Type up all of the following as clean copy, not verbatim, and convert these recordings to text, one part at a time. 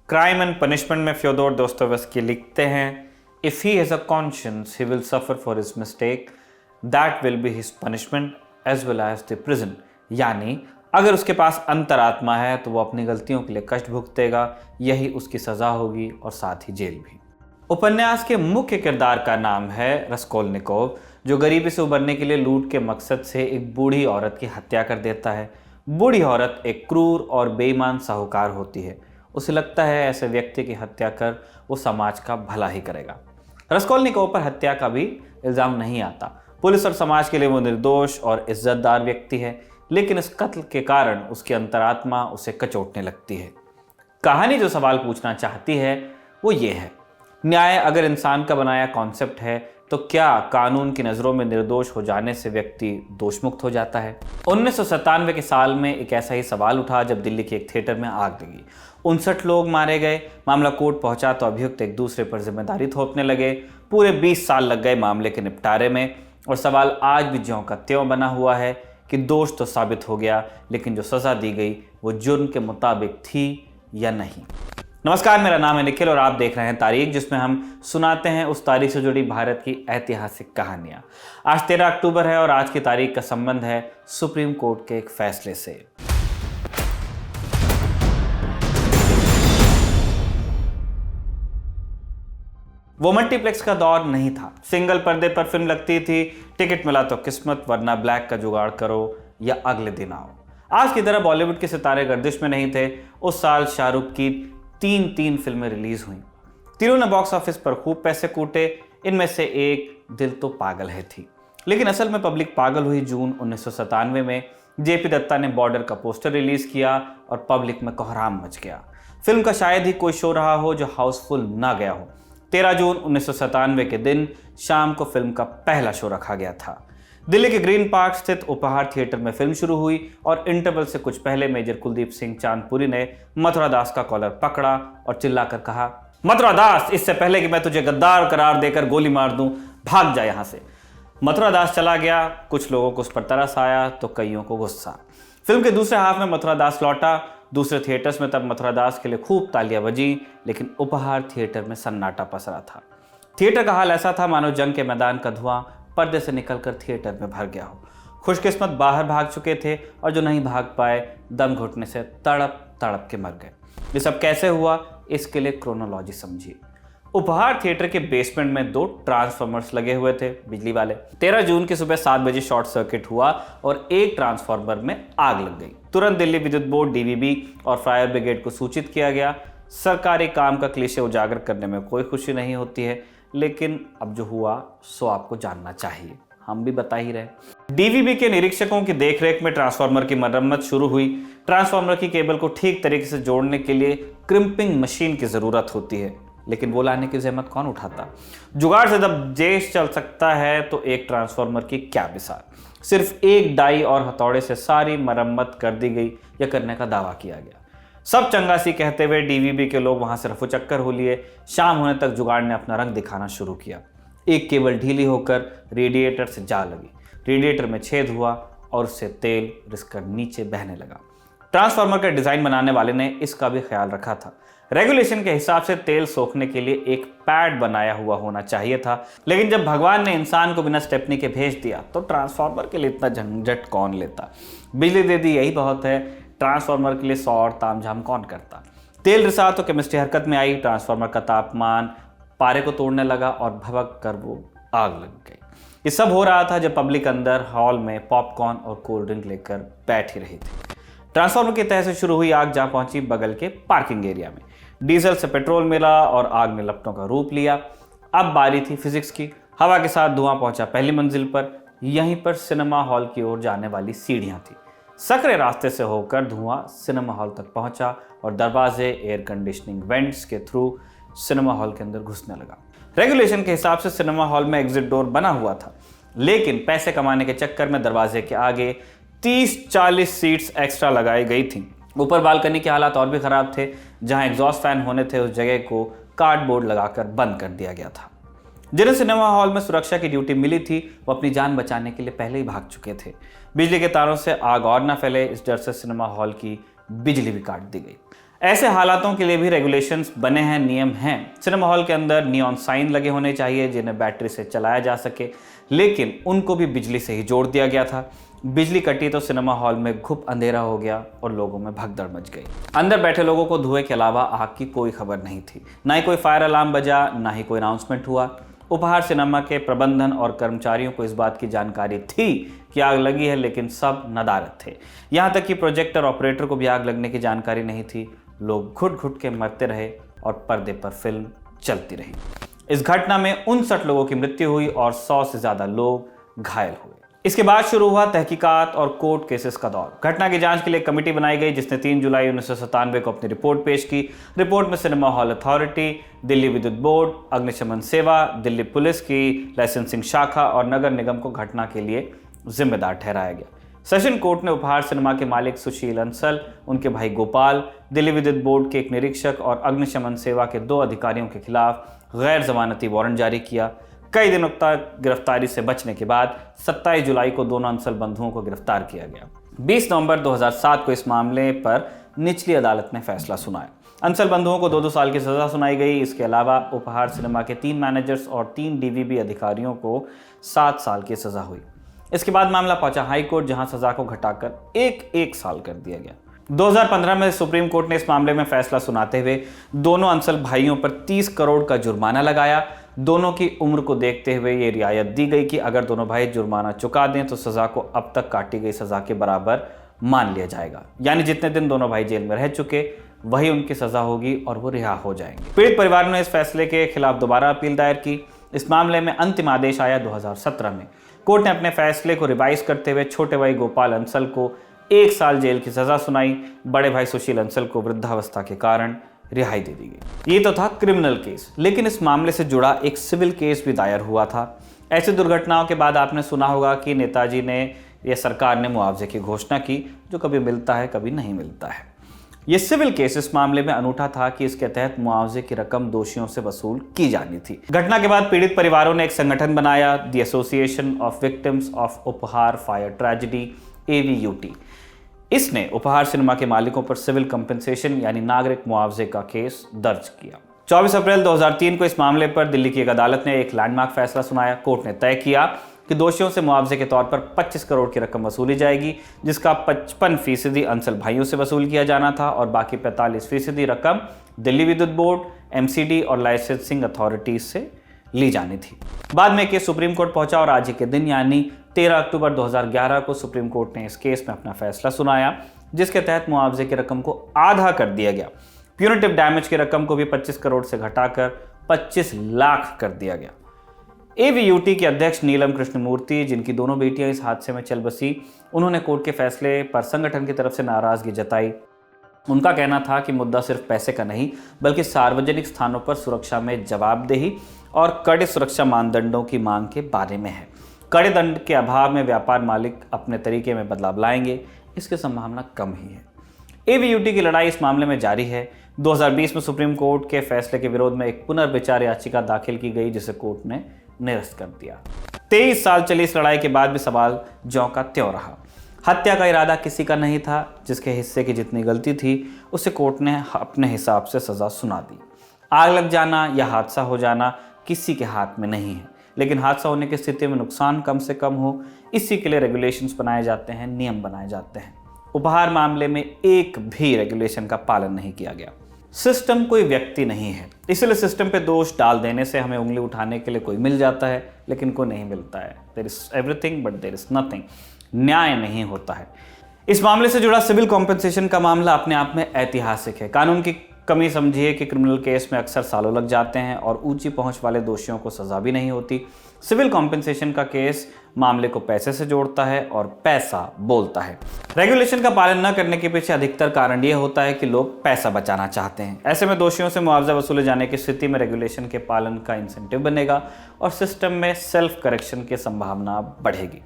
Crime and punishment में Fyodor Dostoevsky लिखते हैं, if he has a conscience he will suffer for his mistake, that will be his punishment as well as the prison. यानी अगर उसके पास अंतरात्मा है तो वो अपनी गलतियों के लिए कष्ट भुगतेगा, यही उसकी सजा होगी और साथ ही जेल भी। उपन्यास के मुख्य किरदार का नाम है रस्कोल्निकोव, जो गरीबी से उबरने के लिए लूट के मकसद से एक बूढ़ी औरत की हत्या कर देता है। बूढ़ी औरत एक क्रूर और बेईमान साहूकार होती है। उसे लगता है ऐसे व्यक्ति की हत्या कर वो समाज का भला ही करेगा। रस्कोल्निकोव पर हत्या का भी इल्ज़ाम नहीं आता। पुलिस और समाज के लिए वो निर्दोष और इज्जतदार व्यक्ति है, लेकिन इस कत्ल के कारण उसकी अंतरात्मा उसे कचोटने लगती है। कहानी जो सवाल पूछना चाहती है वो ये है, न्याय अगर इंसान का बनाया कॉन्सेप्ट है तो क्या कानून की नज़रों में निर्दोष हो जाने से व्यक्ति दोषमुक्त हो जाता है? 1997 के साल में एक ऐसा ही सवाल उठा जब दिल्ली के एक थिएटर में आग लगी। 59 लोग मारे गए। मामला कोर्ट पहुंचा तो अभियुक्त एक दूसरे पर जिम्मेदारी थोपने लगे। पूरे 20 साल लग गए मामले के निपटारे में और सवाल आज भी ज्यों का त्यों बना हुआ है कि दोष तो साबित हो गया, लेकिन जो सज़ा दी गई वो जुर्म के मुताबिक थी या नहीं। नमस्कार, मेरा नाम है निखिल और आप देख रहे हैं तारीख, जिसमें हम सुनाते हैं उस तारीख से जुड़ी भारत की ऐतिहासिक कहानियां। आज 13 अक्टूबर है और आज की तारीख का संबंध है सुप्रीम कोर्ट के एक फैसले से। वो मल्टीप्लेक्स का दौर नहीं था। सिंगल पर्दे पर फिल्म लगती थी, टिकट मिला तो किस्मत, वरना ब्लैक का जुगाड़ करो या अगले दिन आओ। आज की तरह बॉलीवुड के सितारे गर्दिश में नहीं थे। उस साल शाहरुख की तीन फिल्में रिलीज हुई। तीनों ने बॉक्स ऑफिस पर खूब पैसे कूटे। इनमें से एक दिल तो पागल है थी, लेकिन असल में पब्लिक पागल हुई जून 1997 में। जेपी दत्ता ने बॉर्डर का पोस्टर रिलीज किया और पब्लिक में कोहराम मच गया। फिल्म का शायद ही कोई शो रहा हो जो हाउसफुल ना गया हो। 13 जून 1997 के दिन शाम को फिल्म का पहला शो रखा गया था। दिल्ली के ग्रीन पार्क स्थित उपहार थिएटर में फिल्म शुरू हुई और इंटरवल से कुछ पहले मेजर कुलदीप सिंह चांदपुरी ने मथुरा दास का कॉलर पकड़ा और चिल्लाकर कहा, मथुरा दास, इससे पहले कि मैं तुझे गद्दार करार देकर गोली मार दूं, भाग जा यहां से। मथुरा दास चला गया। कुछ लोगों को उस पर तरस आया तो कईयों को गुस्सा। फिल्म के दूसरे हाफ में मथुरा दास लौटा। दूसरे थिएटर्स में तब मथुरा दास के लिए खूब तालियां बजी, लेकिन उपहार थिएटर में सन्नाटा पसरा था। थिएटर का हाल ऐसा था मानो जंग के मैदान का धुआं पर्दे से निकलकर थिएटर में भर गया हो। खुशकिस्मत बाहर भाग चुके थे और जो नहीं भाग पाए दम घुटने से तड़प तड़प के मर गए। ये सब कैसे हुआ, इसके लिए क्रोनोलॉजी समझिए। उपहार थिएटर के बेसमेंट में 2 ट्रांसफार्मर्स लगे हुए थे, बिजली वाले। 13 जून की सुबह 7 बजे शॉर्ट सर्किट हुआ और एक ट्रांसफार्मर में आग लग गई। तुरंत दिल्ली विद्युत बोर्ड, डीवीबी और फायर ब्रिगेड को सूचित किया गया। सरकारी काम का क्लीशे उजागर करने में कोई खुशी नहीं होती है, लेकिन अब जो हुआ सो आपको जानना चाहिए, हम भी बता ही रहे। डीवीबी के निरीक्षकों की देखरेख में ट्रांसफार्मर की मरम्मत शुरू हुई। ट्रांसफार्मर की केबल को ठीक तरीके से जोड़ने के लिए क्रिम्पिंग मशीन की जरूरत होती है, लेकिन वो लाने की जहमत कौन उठाता। जुगाड़ से जब देश चल सकता है तो एक ट्रांसफार्मर की क्या मिसाल। सिर्फ एक डाई और हथौड़े से सारी मरम्मत कर दी गई या करने का दावा किया गया। सब चंगासी कहते हुए डीवीबी के लोग वहां से रफू चक्कर हो लिए। शाम होने तक जुगाड़ ने अपना रंग दिखाना शुरू किया। एक केबल ढीली होकर रेडिएटर से जा लगी। रेडिएटर में छेद हुआ और उससे तेल रिसकर नीचे बहने लगा। ट्रांसफार्मर का डिजाइन बनाने वाले ने इसका भी ख्याल रखा था। रेगुलेशन के हिसाब से तेल सोखने के लिए एक पैड बनाया हुआ होना चाहिए था, लेकिन जब भगवान ने इंसान को बिना स्टेपनी के भेज दिया तो ट्रांसफार्मर के लिए इतना झंझट कौन लेता। बिजली दे दी, यही बहुत है। ट्रांसफार्मर के लिए 100 और तामझाम कौन करता। तेल रिसा तो केमिस्ट्री हरकत में आई। ट्रांसफार्मर का तापमान पारे को तोड़ने लगा और भभक कर वो आग लग गई। ये सब हो रहा था जब पब्लिक अंदर हॉल में पॉपकॉर्न और कोल्ड ड्रिंक लेकर बैठी रही थी। ट्रांसफार्मर की तह से शुरू हुई आग जहां पहुंची बगल के पार्किंग एरिया में। डीजल से पेट्रोल मिला और आग ने लपटों का रूप लिया। अब बारी थी फिजिक्स की। हवा के साथ धुआं पहुंचा पहली मंजिल पर। यहीं पर सिनेमा हॉल की ओर जाने वाली सीढ़ियां थी। सकरे रास्ते से होकर धुआं सिनेमा हॉल तक पहुंचा और दरवाजे एयर कंडीशनिंग वेंट्स के थ्रू सिनेमा हॉल के अंदर घुसने लगा। रेगुलेशन के हिसाब से सिनेमा हॉल में एग्जिट डोर बना हुआ था, लेकिन पैसे कमाने के चक्कर में दरवाजे के आगे 30-40 सीट्स एक्स्ट्रा लगाई गई थी। ऊपर बालकनी के हालात और भी खराब थे। जहां एग्जॉस्ट फैन होने थे उस जगह को कार्डबोर्ड लगाकर बंद कर दिया गया था। जिन्हें सिनेमा हॉल में सुरक्षा की ड्यूटी मिली थी वो अपनी जान बचाने के लिए पहले ही भाग चुके थे। बिजली के तारों से आग और न फैले इस डर से सिनेमा हॉल की बिजली भी काट दी गई। ऐसे हालातों के लिए भी रेगुलेशंस बने हैं, नियम हैं। सिनेमा हॉल के अंदर नियॉन साइन लगे होने चाहिए जिन्हें बैटरी से चलाया जा सके, लेकिन उनको भी बिजली से ही जोड़ दिया गया था। बिजली कटी तो सिनेमा हॉल में घुप अंधेरा हो गया और लोगों में भगदड़ मच गई। अंदर बैठे लोगों को धुएं के अलावा आग की कोई खबर नहीं थी। ना ही कोई फायर अलार्म बजा, ना ही कोई अनाउंसमेंट हुआ। उपहार सिनेमा के प्रबंधन और कर्मचारियों को इस बात की जानकारी थी कि आग लगी है, लेकिन सब नदारद थे। यहाँ तक कि प्रोजेक्टर ऑपरेटर को भी आग लगने की जानकारी नहीं थी। लोग घुट घुट के मरते रहे और पर्दे पर फिल्म चलती रही। इस घटना में 59 लोगों की मृत्यु हुई और 100 से ज्यादा लोग घायल हुए। इसके बाद शुरू हुआ तहकीकात और कोर्ट केसेस का दौर। घटना की जांच के लिए कमेटी बनाई गई जिसने 3 जुलाई 1997 को अपनी रिपोर्ट पेश की। रिपोर्ट में सिनेमा हॉल अथॉरिटी, दिल्ली विद्युत बोर्ड, अग्निशमन सेवा, दिल्ली पुलिस की लाइसेंसिंग शाखा और नगर निगम को घटना के लिए जिम्मेदार ठहराया गया। सेशन कोर्ट ने उपहार सिनेमा के मालिक सुशील अंसल, उनके भाई गोपाल, दिल्ली विद्युत बोर्ड के एक निरीक्षक और अग्निशमन सेवा के 2 अधिकारियों के खिलाफ गैर जमानती वारंट जारी किया। कई दिनों तक गिरफ्तारी से बचने के बाद 27 जुलाई को दोनों अंसल बंधुओं को गिरफ्तार किया गया। 20 नवंबर 2007 को इस मामले पर निचली अदालत ने फैसला सुनाया। अंसल बंधुओं को 2-2 साल की सजा सुनाई गई। इसके अलावा उपहार सिनेमा के 3 मैनेजर्स और 3 डीवीबी अधिकारियों को 7 साल की सजा हुई। इसके बाद मामला पहुंचा हाई कोर्ट, जहां सजा को घटाकर 1 साल कर दिया गया। 2015 में सुप्रीम कोर्ट ने इस मामले में फैसला सुनाते हुए दोनों अंसल भाइयों पर 30 करोड़ का जुर्माना लगाया। दोनों की उम्र को देखते हुए ये रियायत दी गई कि अगर दोनों भाई जुर्माना चुका दें तो सजा को अब तक काटी गई सजा के बराबर मान लिया जाएगा। यानी जितने दिन दोनों भाई जेल में रह चुके वही उनकी सजा होगी और वो रिहा हो जाएंगे। पीड़ित परिवार ने इस फैसले के खिलाफ दोबारा अपील दायर की। इस मामले में अंतिम आदेश आया 2017 में। कोर्ट ने अपने फैसले को रिवाइज करते हुए छोटे भाई गोपाल अंसल को 1 साल जेल की सजा सुनाई। बड़े भाई सुशील अंसल को वृद्धावस्था के कारण रिहाई दे दी गई। ये तो था क्रिमिनल केस, लेकिन इस मामले से जुड़ा एक सिविल केस भी दायर हुआ था। ऐसी दुर्घटनाओं के बाद आपने सुना होगा कि नेताजी ने या सरकार ने मुआवजे की घोषणा की, जो कभी मिलता है कभी नहीं मिलता है। ये सिविल केस इस मामले में अनूठा था कि इसके तहत मुआवजे की रकम दोषियों से वसूल की जानी थी। घटना के बाद पीड़ित परिवारों ने एक संगठन बनाया, the association of victims of उपहार फायर ट्रेजेडी, AVUT। इसने उपहार सिनेमा के मालिकों पर सिविल कंपनसेशन यानी नागरिक मुआवजे का केस दर्ज किया। 24 अप्रैल 2003 को इस मामले पर दिल्ली की एक अदालत ने एक लैंडमार्क फैसला सुनाया। कोर्ट ने तय किया कि दोषियों से मुआवजे के तौर पर 25 करोड़ की रकम वसूली जाएगी, जिसका 55% अंसल भाइयों से वसूल किया जाना था और बाकी 45% रकम दिल्ली विद्युत बोर्ड, MCD और लाइसेंसिंग अथॉरिटीज से ली जानी थी। बाद में केस सुप्रीम कोर्ट पहुंचा और आज के दिन यानी 13 अक्टूबर 2011 को सुप्रीम कोर्ट ने इस केस में अपना फैसला सुनाया, जिसके तहत मुआवजे की रकम को आधा कर दिया गया। प्यूनिटिव डैमेज की रकम को भी 25 करोड़ से घटाकर 25 लाख कर दिया गया। AVUT के अध्यक्ष नीलम कृष्णमूर्ति, जिनकी दोनों बेटियां इस हादसे में चल बसी, उन्होंने कोर्ट के फैसले पर संगठन की तरफ से नाराजगी जताई। उनका कहना था कि मुद्दा सिर्फ पैसे का नहीं बल्कि सार्वजनिक स्थानों पर सुरक्षा में जवाबदेही और कड़े सुरक्षा मानदंडों की मांग के बारे में है। कड़े दंड के अभाव में व्यापार मालिक अपने तरीके में बदलाव लाएंगे, इसकी संभावना कम ही है। AVUT की लड़ाई इस मामले में जारी है। 2020 में सुप्रीम कोर्ट के फैसले के विरोध में एक पुनर्विचार याचिका दाखिल की गई, जिसे कोर्ट ने निरस्त कर दिया। 23 साल चली इस लड़ाई के बाद भी सवाल ज्यों का त्यों रहा। हत्या का इरादा किसी का नहीं था। जिसके हिस्से की जितनी गलती थी उसे कोर्ट ने अपने हिसाब से सजा सुना दी। आग लग जाना या हादसा हो जाना किसी के हाथ में नहीं है, लेकिन हादसा होने की स्थिति में नुकसान कम से कम हो, इसी के लिए रेगुलेशंस बनाए जाते हैं, नियम बनाए जाते हैं। उपहार मामले में एक भी रेगुलेशन का पालन नहीं किया गया। सिस्टम कोई व्यक्ति नहीं है, इसलिए सिस्टम पे दोष डाल देने से हमें उंगली उठाने के लिए कोई मिल जाता है, लेकिन कोई नहीं मिलता है। There is everything but there is nothing. न्याय नहीं होता है। इस मामले से जुड़ा सिविल कॉम्पेंसेशन का मामला अपने आप में ऐतिहासिक है। कानून की कमी समझिए कि क्रिमिनल केस में अक्सर सालों लग जाते हैं और ऊंची पहुंच वाले दोषियों को सजा भी नहीं होती। सिविल कॉम्पेंसेशन का केस मामले को पैसे से जोड़ता है और पैसा बोलता है। रेगुलेशन का पालन न करने के पीछे अधिकतर कारण यह होता है कि लोग पैसा बचाना चाहते हैं। ऐसे में दोषियों से मुआवजा वसूले जाने की स्थिति में रेगुलेशन के पालन का इंसेंटिव बनेगा और सिस्टम में सेल्फ करेक्शन की संभावना बढ़ेगी।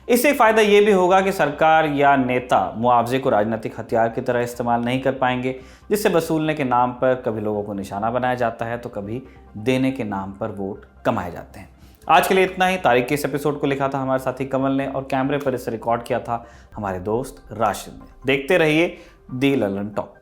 इससे फायदा ये भी होगा कि सरकार या नेता मुआवजे को राजनीतिक हथियार की तरह इस्तेमाल नहीं कर पाएंगे, जिससे वसूलने के नाम पर कभी लोगों को निशाना बनाया जाता है तो कभी देने के नाम पर वोट कमाए जाते हैं। आज के लिए इतना ही। तारीख के इस एपिसोड को लिखा था हमारे साथी कमल ने और कैमरे पर इसे रिकॉर्ड किया था हमारे दोस्त राशिद ने। देखते रहिए दी ललन टॉक।